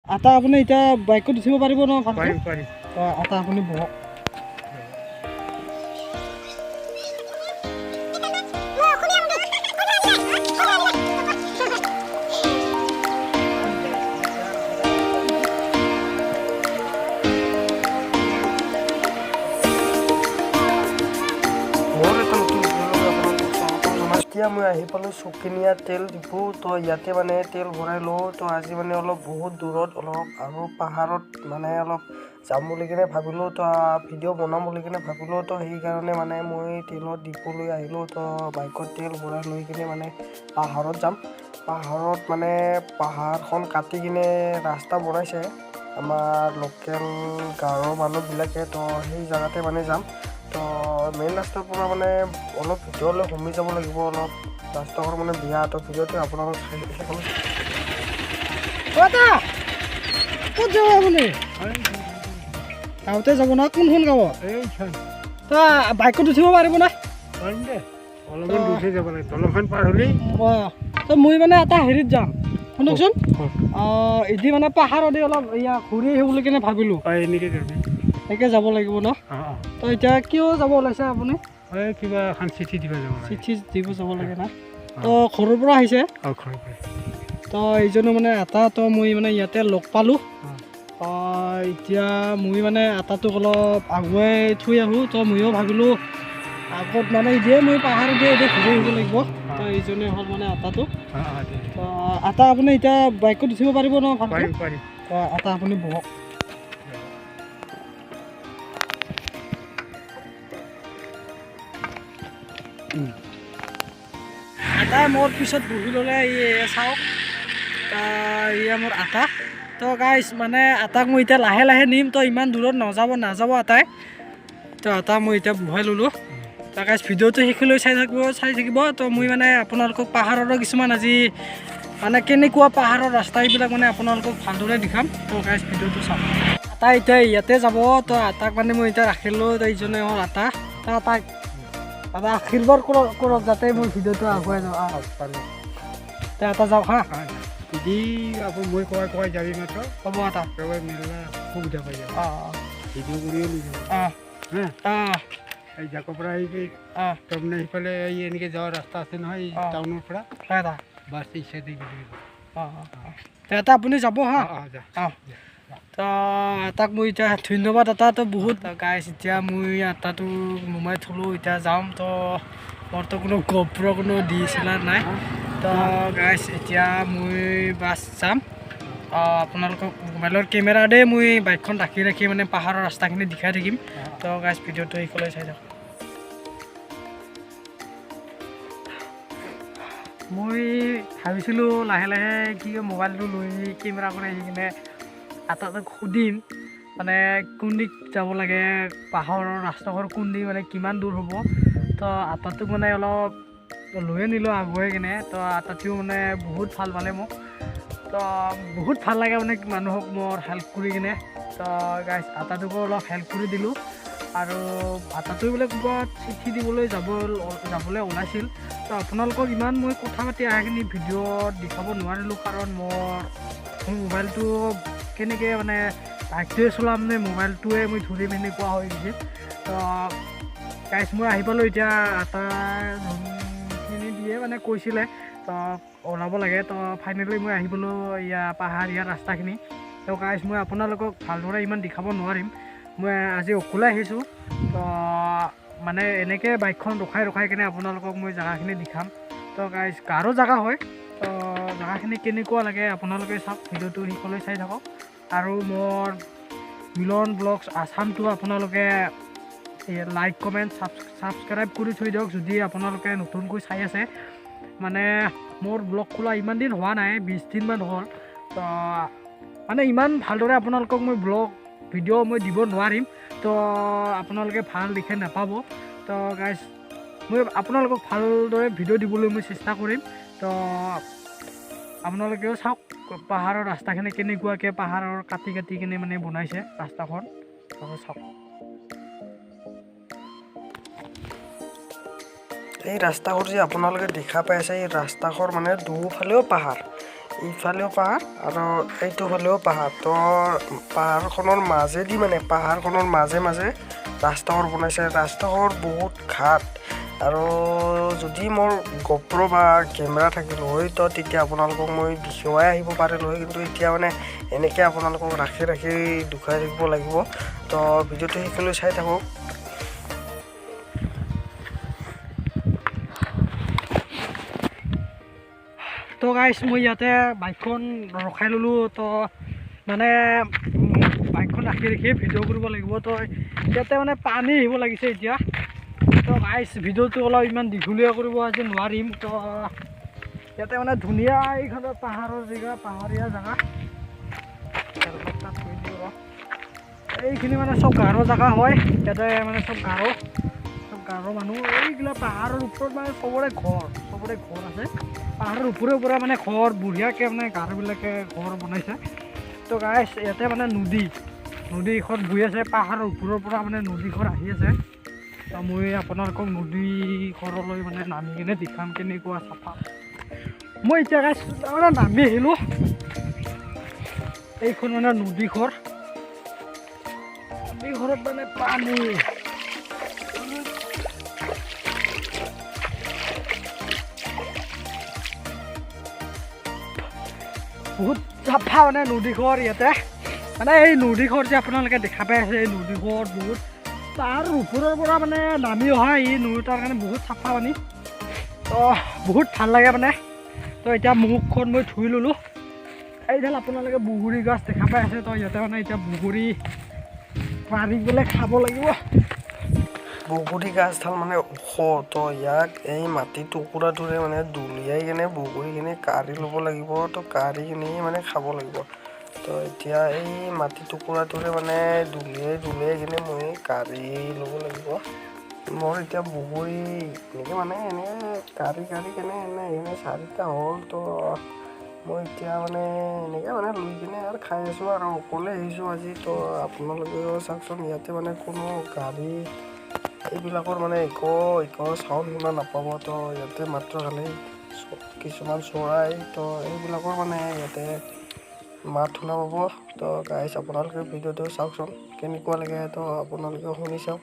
আটা আপুনি এতিয়া বাইকত উঠিব পাৰিব ন? পাৰিম পাৰিম। আটা আপুনি বহক। এতিয়া মই আহি পালোঁ চুকিনীয়া তেল ডিপু। তো ইয়াতে মানে তেল ভৰাই লওঁ। তো আজি মানে অলপ বহুত দূৰত অলপ আৰু পাহাৰত মানে অলপ যাম বুলি কিনে ভাবিলোঁ। তো ভিডিঅ' বনাম বুলি কিনে ভাবিলোঁ। তো সেইকাৰণে মানে মই তেলৰ ডিপুলৈ আহিলোঁ। তো বাইকত তেল ভৰাই লৈ কিনে মানে পাহাৰত যাম। পাহাৰত মানে পাহাৰখন কাটি কিনে ৰাস্তা বনাইছে আমাৰ লোকেল গাঁৱৰ মানুহবিলাকে। তো সেই জেগাতে মানে যাম। তো মেইন ৰাস্তাৰ পৰা মানে অলপ ভিতৰলৈ সোমাই যাব লাগিব। অলপ ৰাস্তাখন মানে বেয়া। তো ভিডিঅ'টো আপোনালোক ক'ত যাব আপুনি? গাঁৱতে যাব না? কোনখন গাঁৱত? তা বাইকত উঠিব পাৰিব না? পাৰিম দে। অলপমান দূৰহে যাব লাগে। দলংখন পাৰ হ'লেই তো মই মানে এটা হেৰিত যাম, শুনকচোন। এদি মানে পাহাৰতে অলপ এয়া ঘূৰি আহিব বুলি কিনে ভাবিলোঁ। এনেকৈ যাবি। এনেকৈ যাব লাগিব ন? তো এতিয়া কিয় যাব ওলাইছে আপুনি? কিবা এখন চিঠি দিব যাব লাগে। চিঠি দিব যাব লাগে না? তো ঘৰৰ পৰা আহিছে? ঘৰৰ পৰা। তো এইজনো মানে আটা তো মই মানে ইয়াতে লগ পালোঁ। এতিয়া মই মানে আটাটোক অলপ আগুৱাই থৈ আহোঁ। তো ময়ো ভাবিলোঁ আগত মানে দিয়ে মই পাহাৰত দিয়ে এতিয়া ঘূৰি আহিব লাগিব। তো এইজনে হ'ল মানে আটাটো। তো আটা আপুনি এতিয়া বাইকত উঠিব পাৰিব ন? পাৰিম পাৰিম। তো আটা আপুনি বহক। আটাই মোৰ পিছত বহি ল'লে। চাওক এয়া মোৰ আটা। তো গাইছ মানে আটাক মই এতিয়া লাহে লাহে নিম। তো ইমান দূৰত নাযাব আটাই। তো আটা মই এতিয়া বহাই ল'লোঁ। তো গাইছ ভিডিঅ'টো শেষলৈ চাই থাকিব। তো মই মানে আপোনালোকক পাহাৰৰো কিছুমান আজি মানে কেনেকুৱা পাহাৰৰ ৰাস্তা এইবিলাক মানে আপোনালোকক ভালদৰে দেখাম। তো গাইছ ভিডিঅ'টো চাওক। আটা এতিয়া ইয়াতে যাব। তো আটাক মানে মই এতিয়া ৰাখিলোঁ। তো এইজনে হ'ল আটা। তো আটাক দাদা আশীৰ্বাদ কৰক যাতে মোৰ ভিডিঅ'টো আগুৱাই যাওঁ। তো এটা যাওক হা। যদি আপুনি মই কোৱাই যাবি মাত্ৰ হ'ব এটা একেবাৰে মিলা সুবিধা পাই যাব। ভিডিঅ' কৰিও লৈ যাব। এই জাকৰ পৰা তাৰমানে সেইফালে এই এনেকৈ যোৱা ৰাস্তা আছে নহয় এই টাউনৰ পৰা বাছ এই চাইডে এটা আপুনি যাব হা। তো আটাক মই এতিয়া ধন্যবাদ। আটাটো বহুত গাইছ এতিয়া মই আটাটো নুমাই থলোঁ। এতিয়া যাম। তো মোৰতো কোনো গপ্ৰ কোনো DSLR নাই। তো গাইছ এতিয়া মই বাছ যাম। আপোনালোকক মোবাইলৰ কেমেৰাতে মই বাইকখন ৰাখি মানে পাহাৰৰ ৰাস্তাখিনি দেখাই থাকিম। তো গাইছ ভিডিঅ'টো শেষলৈ চাই থাকক। মই ভাবিছিলোঁ লাহে লাহে কি মোবাইলটো লৈ কেমেৰা কৰি আহি কিনে আটাটোক সুধিম মানে কোন দিশ যাব লাগে, পাহাৰৰ ৰাস্তাঘৰ কোন দিশ মানে কিমান দূৰ হ'ব। তো আটাটোক মানে অলপ লৈয়ে নিলোঁ আগুৱাই কিনে। তো আটাটোও মানে বহুত ভাল পালে মোক। তো বহুত ভাল লাগে মানে মানুহক মোৰ হেল্প কৰি কিনে। তো গাইছ আটাটোকো অলপ হেল্প কৰি দিলোঁ। আৰু আটাটোৱে বোলে ক'ৰবাত চিঠি দিবলৈ যাবলৈ ওলাইছিল। তো আপোনালোকক ইমান মই কথা পাতি অহাখিনি ভিডিঅ'ত দেখাব নোৱাৰিলোঁ। কাৰণ মোৰ মোবাইলটো কেনেকৈ মানে বাইকটোৱে চলাম নে মোবাইলটোৱে মই ধৰিম এনেকুৱা হৈ গৈছে। তো গাইছ মই আহি পালোঁ এতিয়া। আটাখিনি দিয়ে মানে কৈছিলে তো ওলাব লাগে। তো ফাইনেলি মই আহি পালোঁ পাহাৰীয়া ৰাস্তাখিনি। তো গাইছ মই আপোনালোকক ভালদৰে ইমান দেখাব নোৱাৰিম। মই আজি অকলে আহিছোঁ। তো মানে এনেকৈ বাইকখন ৰখাই কিনে আপোনালোকক মই জেগাখিনি দেখাম। তো গাইছ গাৰো জেগা হয়। তো জেগাখিনি কেনেকুৱা লাগে আপোনালোকে চাওক। ভিডিঅ'টো শেষলৈ চাই থাকক। আৰু মোৰ মিলন ব্লগছ আছামটো আপোনালোকে লাইক কমেণ্ট ছাবস্ক্ৰাইব কৰি থৈ দিয়ক যদি আপোনালোকে নতুনকৈ চাই আছে। মানে মোৰ ব্লগ খোলা ইমান দিন হোৱা নাই, 20 দিনমান হ'ল। তো মানে ইমান ভালদৰে আপোনালোকক মই ভিডিঅ' মই দিব নোৱাৰিম। তো আপোনালোকে ভাল দেখে নাপাব। তো গাইছ মই আপোনালোকক ভালদৰে ভিডিঅ' দিবলৈ মই চেষ্টা কৰিম। তো আপোনালোকেও চাওক পাহাৰৰ ৰাস্তাখিনি কেনেকুৱাকৈ পাহাৰৰ কাটি কিনে মানে বনাইছে ৰাস্তাখন। চাওক এই ৰাস্তাঘৰ যে আপোনালোকে দেখা পাই আছে, এই ৰাস্তাঘৰ মানে দুফালেও পাহাৰ। ইফালেও পাহাৰ আৰু এইটো ফালেও পাহাৰ তো পাহাৰখনৰ মাজেদি মানে পাহাৰখনৰ মাজে মাজে ৰাস্তাঘৰ বনাইছে ৰাস্তাঘৰ বহুত ঘাট আৰু যদি মোৰ গোপ্ৰ' বা কেমেৰা থাকিল হয় তো তেতিয়া আপোনালোকক মই দেখুৱাই আহিব পাৰিলোঁ হয় কিন্তু এতিয়া মানে এনেকৈ আপোনালোকক ৰাখি ৰাখি দেখুৱাই থাকিব লাগিব তো ভিডিঅ'টো শেষলৈ চাই থাকক। তো গাইছ মই ইয়াতে বাইকখন ৰখাই ল'লোঁ তো মানে বাইকখন ৰাখি ৰাখি ভিডিঅ' কৰিব লাগিব তো ইয়াতে মানে পানী আহিব লাগিছে এতিয়া তো গাইছ ভিডিঅ'টো অলপ ইমান দীঘলীয়া কৰিব আজি নোৱাৰিম তো ইয়াতে মানে ধুনীয়া এইখন পাহাৰৰ জেগা পাহাৰীয়া জেগা এইখিনি মানে চব গাৰো জেগা হয় ইয়াতে মানে চব গাৰো মানুহ এইগিলা পাহাৰৰ ওপৰত মানে চবৰে ঘৰ আছে পাহাৰৰ ওপৰে মানে ঘৰ বঢ়িয়াকৈ মানে গাৰোবিলাকে ঘৰ বনাইছে তো গাইছ ইয়াতে মানে নদীখন বৈ আছে পাহাৰৰ ওপৰৰ পৰা মানে নদীখন আহি আছে তো মই আপোনালোকক নদী ঘৰলৈ মানে নামি কিনে দেখাম কেনেকুৱা চাফা মই এতিয়া গাইছ মানে নামি আহিলোঁ এইখন মানে নদীঘৰত মানে পানী বহুত চাফা মানে নদীঘৰ ইয়াতে মানে এই নদীঘৰ যে আপোনালোকে দেখা পাই আছে এই নদীঘৰ বহুত তাৰ ওপৰৰ পৰা মানে নামি অহা এই নদী তাৰ কাৰণে বহুত চাফা পানী তো বহুত ভাল লাগে মানে তো এতিয়া মুখখন মই ধুই ল'লোঁ এইডাল আপোনালোকে বগৰী গছ দেখা পাই আছে তো ইয়াতে মানে এতিয়া বগৰী পাৰি পেলাই খাব লাগিব বগৰী গাছডাল মানে ওখ তো ইয়াক এই মাটি টুকুৰাটোৰে মানে দলিয়াই কিনে বগৰীখিনি কাঢ়ি ল'ব লাগিব তো কাঢ়ি কিনি মানে খাব লাগিব তো এতিয়া এই মাটি টুকুৰাটোৰে মানে দলিয়াই কিনে মই কাঢ়ি ল'ব লাগিব মোৰ এতিয়া বগৰী এনেকৈ মানে কাঢ়ি কেনে এনে 4টা হ'ল তো মই এতিয়া মানে এনেকৈ মানে লৈ কিনে আৰু খাই আছোঁ আৰু অকলে আহিছোঁ আজি তো আপোনালোকেও চাওকচোন ইয়াতে মানে কোনো গাড়ী এইবিলাকৰ মানে একো চাউণ্ড শুনা নাপাব তো ইয়াতে মাত্ৰ খালি কিছুমান চৰাই তো এইবিলাকৰ মানে ইয়াতে মাত শুনা পাব তো গাইছ আপোনালোকে ভিডিঅ'টো চাওকচোন কেনেকুৱা লাগে তো আপোনালোকে শুনি চাওক।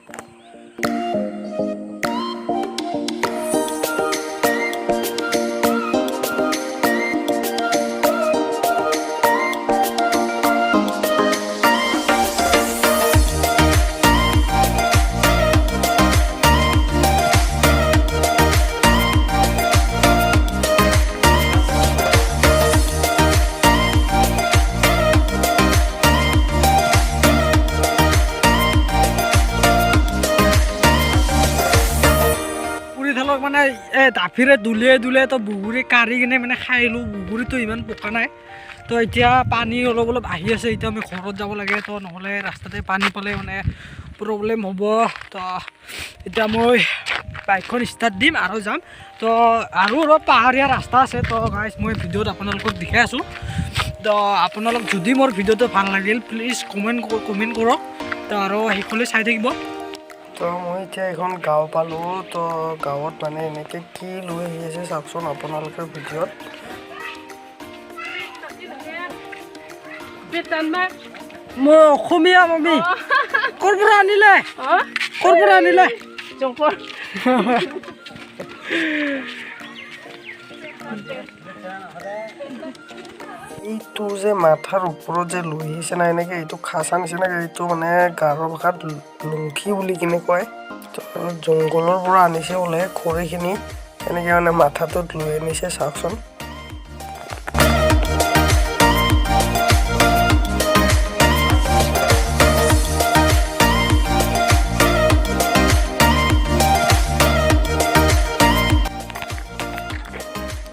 মানে এই ডাফিৰে দুলিয়াই তো বগৰী কাঢ়ি কিনে মানে খাই আহিলোঁ বগৰীটো ইমান পকা নাই তো এতিয়া পানী অলপ আহি আছে এতিয়া আমি ঘৰত যাব লাগে তো নহ'লে ৰাস্তাতে পানী পালে মানে প্ৰব্লেম হ'ব তো এতিয়া মই বাইকখন ষ্টাৰ্ট দিম আৰু যাম তো আৰু অলপ পাহাৰীয়া ৰাস্তা আছে তো গাইছ মই ভিডিঅ'ত আপোনালোকক দেখাই আছোঁ তো আপোনালোক যদি মোৰ ভিডিঅ'টো ভাল লাগিল প্লিজ কমেণ্ট কৰক তো আৰু সেইখনলৈ চাই থাকিব। তো মই এতিয়া এখন গাঁও পালোঁ তো গাঁৱত মানে এনেকৈ কি লৈ আহি আছে চাওকচোন আপোনালোকে ভিডিঅ'ত মই অসমীয়া মামী ক'ৰ পৰা আনিলে এইটো যে মাথাৰ ওপৰত যে লৈ আহিছে না এনেকৈ এইটো খাচা নিচিনাকৈ এইটো মানে গাৰো ভাষাত লুংখি বুলি কিনে কয় তো জংঘলৰ পৰা আনিছে বোলে খৰিখিনি এনেকৈ মানে মাথাটোত লৈ আনিছে চাওকচোন।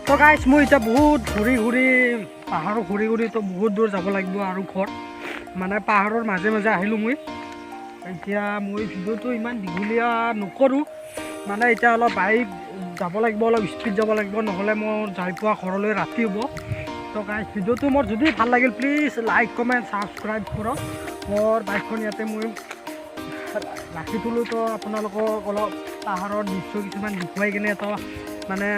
তো গাইছ মই এতিয়া বহুত ঘূৰি পাহাৰৰ ঘূৰি তো বহুত দূৰ যাব লাগিব আৰু ঘৰ মানে পাহাৰৰ মাজে আহিলোঁ মই এতিয়া মই ভিডিঅ'টো ইমান দীঘলীয়া নকৰোঁ মানে এতিয়া অলপ বাইক যাব লাগিব অলপ স্পীড যাব লাগিব নহ'লে মোৰ যাই পোৱা ঘৰলৈ ৰাতি হ'ব তো গাইছ ভিডিঅ'টো মোৰ যদি ভাল লাগিল প্লিজ লাইক কমেণ্ট ছাবস্ক্ৰাইব কৰক মোৰ বাইকখন ইয়াতে মই ৰাখি থ'লোঁ তো আপোনালোকক অলপ পাহাৰৰ দৃশ্য কিছুমান দেখুৱাই কিনে তো মানে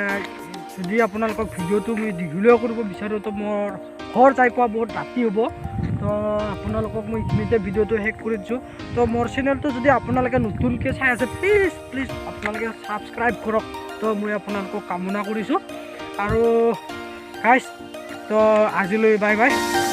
যদি আপোনালোকক ভিডিঅ'টো মই দীঘলীয়া কৰিব বিচাৰোঁ তো মোৰ ঘৰ যাই পোৱা বহুত ৰাতি হ'ব তো আপোনালোকক মই এইখিনিতে ভিডিঅ'টো শেষ কৰি দিছোঁ তো মোৰ চেনেলটো যদি আপোনালোকে নতুনকৈ চাই আছে প্লিজ আপোনালোকে ছাবস্ক্ৰাইব কৰক তো মই আপোনালোকক কামনা কৰিছোঁ আৰু গাইজ তো আজিলৈ বাই বাই